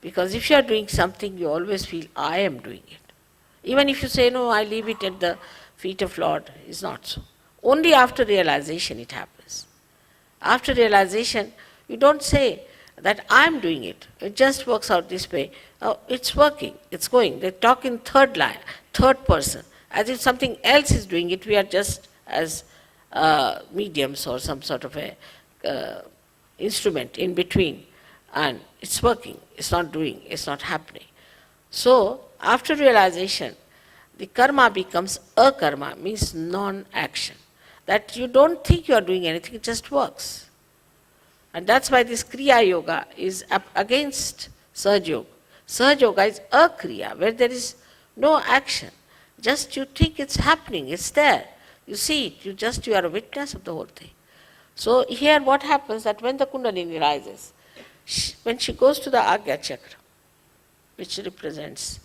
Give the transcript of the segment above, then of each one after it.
Because if you are doing something, you always feel, I am doing it. Even if you say, no, I leave it at the feet of Lord, it's not so. Only after realization it happens. After realization, you don't say that I'm doing it. It just works out this way. Oh, it's working, it's going. They talk in third person, as if something else is doing it. We are just as mediums or some sort of a instrument in between. And it's working, it's not doing, it's not happening. So, after realization, the karma becomes akarma, means non-action. That you don't think you are doing anything, it just works. And that's why this Kriya Yoga is against Sahaja Yoga. Sahaja Yoga is a Kriya, where there is no action. Just you think it's happening, it's there. You see it, you are a witness of the whole thing. So here what happens that when the Kundalini rises, when she goes to the Agnya chakra, which represents,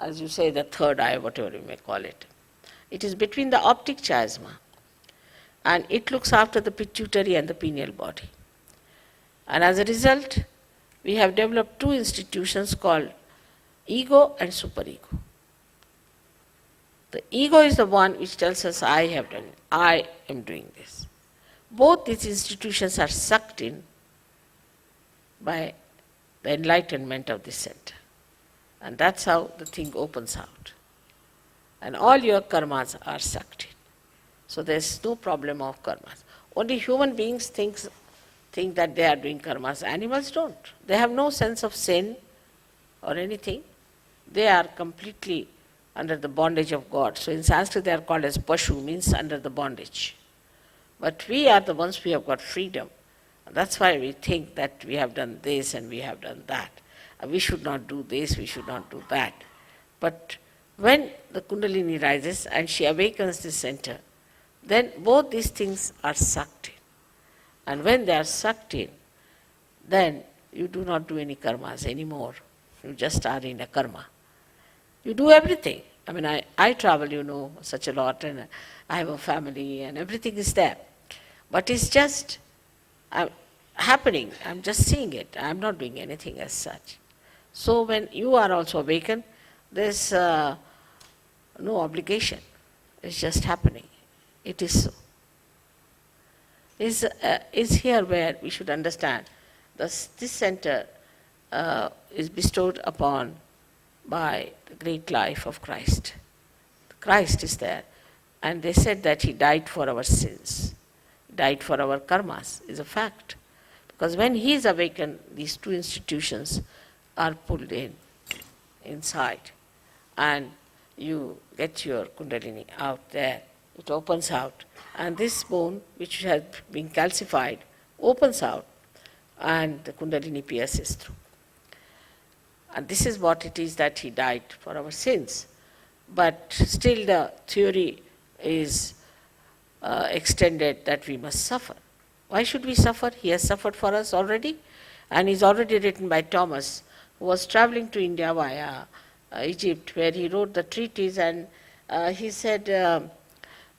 as you say, the third eye, whatever you may call it, it is between the optic chiasma, and it looks after the pituitary and the pineal body. And as a result, we have developed two institutions called ego and superego. The ego is the one which tells us, I have done it, I am doing this. Both these institutions are sucked in by the enlightenment of this center. And that's how the thing opens out. And all your karmas are sucked in. So there's no problem of karmas. Only human beings think that they are doing karmas. Animals don't. They have no sense of sin or anything. They are completely under the bondage of God. So in Sanskrit they are called as pashu, means under the bondage. But we are the ones who have got freedom. That's why we think that we have done this and we have done that. We should not do this, we should not do that. But when the Kundalini rises and she awakens this center, then both these things are sucked in. And when they are sucked in, then you do not do any karmas anymore. You just are in a karma. You do everything. I mean, I travel, such a lot, and I have a family, and everything is there. But it's just happening. I'm just seeing it. I'm not doing anything as such. So when you are also awakened, there's no obligation. It's just happening. It is so. Is here where we should understand this center is bestowed upon by the great life of Christ. Christ is there. And they said that he died for our sins, died for our karmas, is a fact. Because when he is awakened, these two institutions are pulled inside. And you get your Kundalini out there. It opens out. And this bone, which has been calcified, opens out. And the Kundalini pierces through. And this is what it is that he died for our sins. But still the theory is extended that we must suffer. Why should we suffer? He has suffered for us already. And is already written by Thomas, who was traveling to India via Egypt, where he wrote the treatise, and he said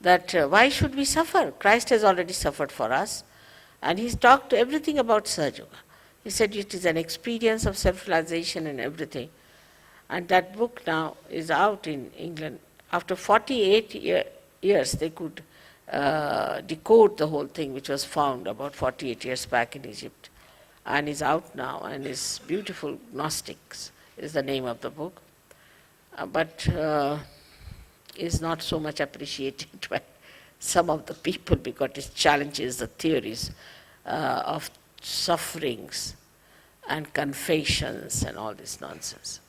that why should we suffer? Christ has already suffered for us. And he's talked everything about Sahaja Yoga. He said it is an experience of self-realization and everything. And that book now is out in England. After 48 years, they could decode the whole thing, which was found about 48 years back in Egypt. And is out now, and is Beautiful Gnostics is the name of the book. But is not so much appreciated by some of the people because it challenges the theories of sufferings and confessions and all this nonsense.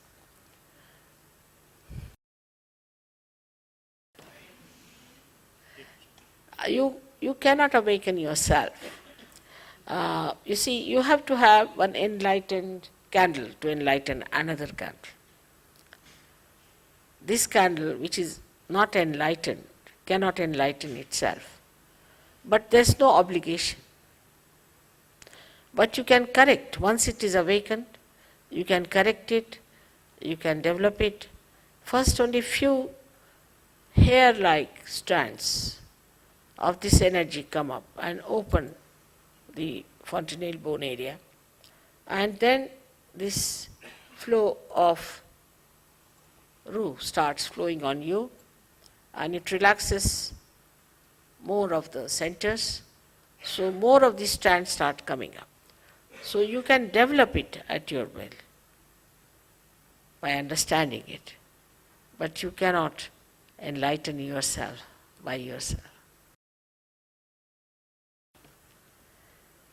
You cannot awaken yourself. You see, you have to have one enlightened candle to enlighten another candle. This candle, which is not enlightened, cannot enlighten itself. But there's no obligation. But you can correct. Once it is awakened, you can correct it, you can develop it. First, only few hair-like strands of this energy come up and open the fontanelle bone area. And then this flow of Ru starts flowing on you, and it relaxes more of the centers, so more of these strands start coming up. So you can develop it at your will by understanding it, but you cannot enlighten yourself by yourself.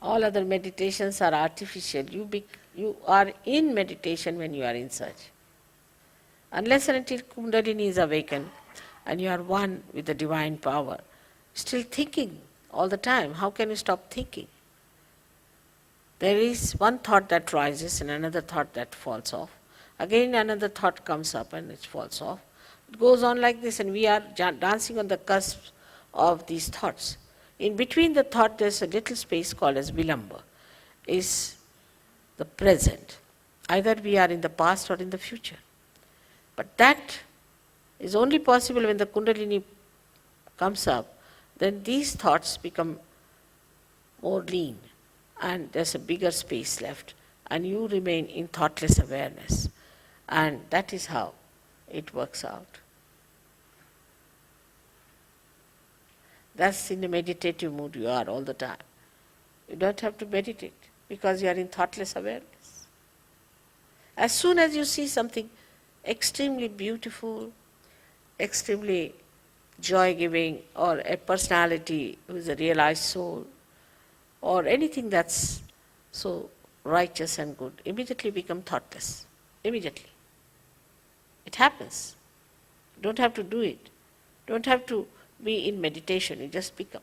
All other meditations are artificial. You are in meditation when you are in search. Unless and until Kundalini is awakened and you are one with the divine power, still thinking all the time, how can you stop thinking? There is one thought that rises and another thought that falls off. Again another thought comes up and it falls off. It goes on like this, and we are dancing on the cusp of these thoughts. In between the thought there is a little space called as Vilamba, is the present. Either we are in the past or in the future. But that is only possible when the Kundalini comes up, then these thoughts become more lean and there's a bigger space left and you remain in thoughtless awareness. And that is how it works out. That's in the meditative mood you are all the time. You don't have to meditate because you are in thoughtless awareness. As soon as you see something extremely beautiful, extremely joy-giving, or a personality who is a realized soul, or anything that's so righteous and good, immediately become thoughtless. Immediately. It happens. You don't have to do it. You don't have to be in meditation, you just become.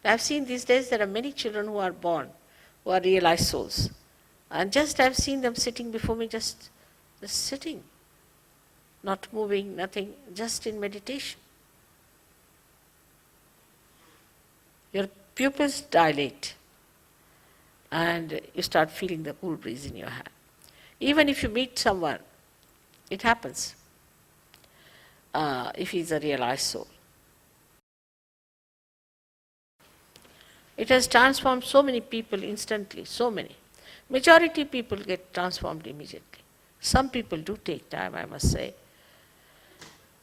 I've seen these days there are many children who are born, who are realized souls. And just I've seen them sitting before me, just sitting, not moving, nothing, just in meditation. Your pupils dilate and you start feeling the cool breeze in your hand. Even if you meet someone, it happens, if he is a realized soul. It has transformed so many people instantly, so many. Majority people get transformed immediately. Some people do take time, I must say.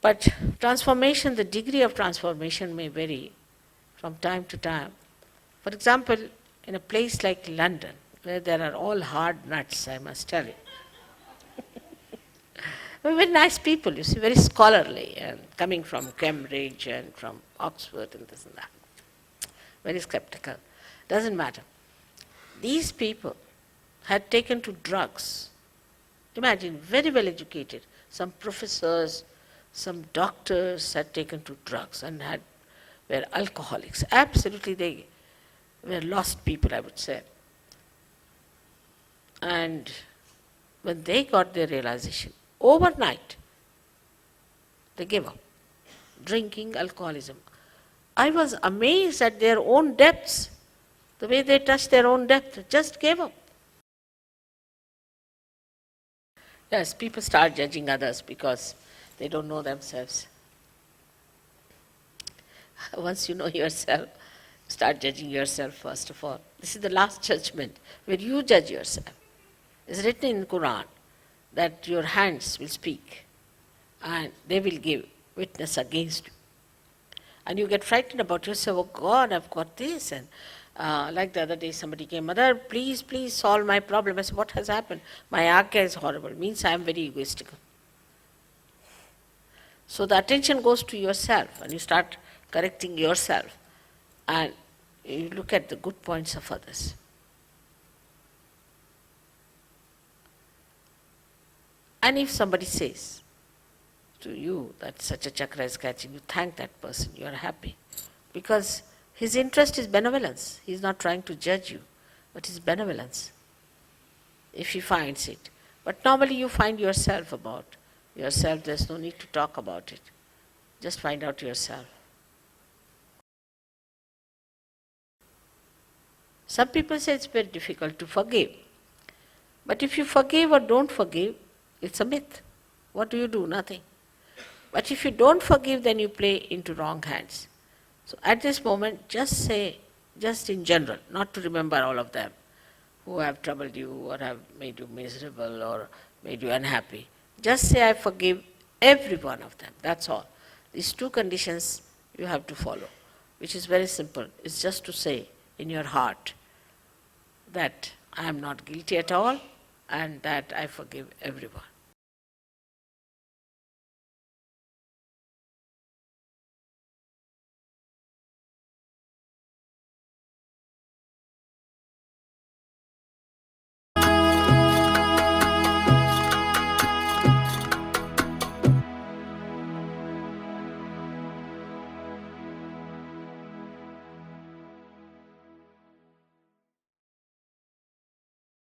But transformation, the degree of transformation may vary from time to time. For example, in a place like London, where there are all hard nuts, I must tell you. Very nice people, you see, very scholarly, and coming from Cambridge and from Oxford and this and that. Very skeptical. Doesn't matter. These people had taken to drugs. Imagine, very well educated. Some professors, some doctors had taken to drugs and were alcoholics. Absolutely, they were lost people, I would say. And when they got their realization, overnight, they gave up. Drinking, alcoholism. I was amazed at their own depths, the way they touched their own depth, just gave up. Yes, people start judging others because they don't know themselves. Once you know yourself, start judging yourself first of all. This is the last judgment, where you judge yourself. It's written in the Quran that your hands will speak and they will give witness against you. And you get frightened about yourself, oh God, I've got this. And like the other day somebody came, Mother, please solve my problem. I said, what has happened? My Agnya is horrible. It means I am very egoistical. So the attention goes to yourself and you start correcting yourself and you look at the good points of others. And if somebody says to you that such a chakra is catching, you thank that person, you are happy. Because his interest is benevolence. He is not trying to judge you, but his benevolence, if he finds it. But normally you find yourself about yourself, there's no need to talk about it. Just find out yourself. Some people say it's very difficult to forgive. But if you forgive or don't forgive, it's a myth. What do you do? Nothing. But if you don't forgive, then you play into wrong hands. So at this moment, just say, just in general, not to remember all of them, who have troubled you or have made you miserable or made you unhappy. Just say, I forgive every one of them. That's all. These two conditions you have to follow, which is very simple. It's just to say in your heart that I am not guilty at all and that I forgive everyone.